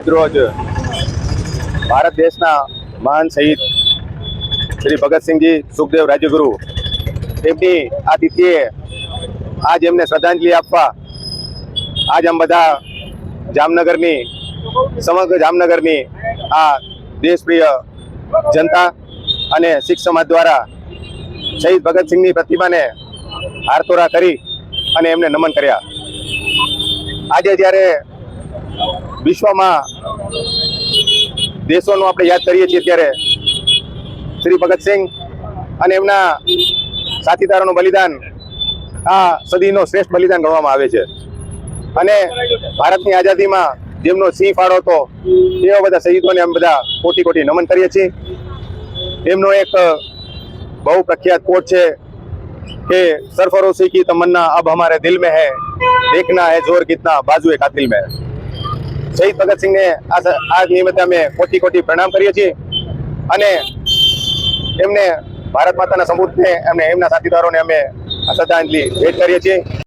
રોજ ભારત દેશના મહાન શહીદ શ્રી ભગતસિંહજી સુખદેવ રાજગુરુ તેમની આ તિથિએ આજ એમને શ્રદ્ધાંજલિ આપવા આજ આમ બધા જામનગરની સમગ્ર જામનગરની આ દેશપ્રિય જનતા અને શીખ સમાજ દ્વારા શહીદ ભગતસિંહની પ્રતિમાને હારતોરા કરી અને એમને નમન કર્યા। આજે જ્યારે વિશ્વમાં દેશોનું આપણે યાદ કરીએ છીએ ત્યારે શ્રી ભગતસિંહ અને એમના સાથીદારોનું બલિદાન આ સદીનો શ્રેષ્ઠ બલિદાન ગણવામાં આવે છે અને ભારતની આઝાદીમાં જેમનો સિંહ ફાળો હતો એવા બધા શહીદોને અમે બધા કોટી કોટી નમન કરીએ છીએ। એમનો એક બહુ પ્રખ્યાત કોટ છે કે સરફરોશી की तमन्ना अब हमारे दिल में है, देखना है जोर कितना बाजुए कातिल में। શહીદ ભગતસિંહને આ નિમિત્તે અમે કોટી કોટી પ્રણામ કરીએ છીએ અને એમને ભારત માતાના સપૂતને એમને એમના સાથીદારોને અમે શ્રદ્ધાંજલિ ભેટ કરીએ છીએ।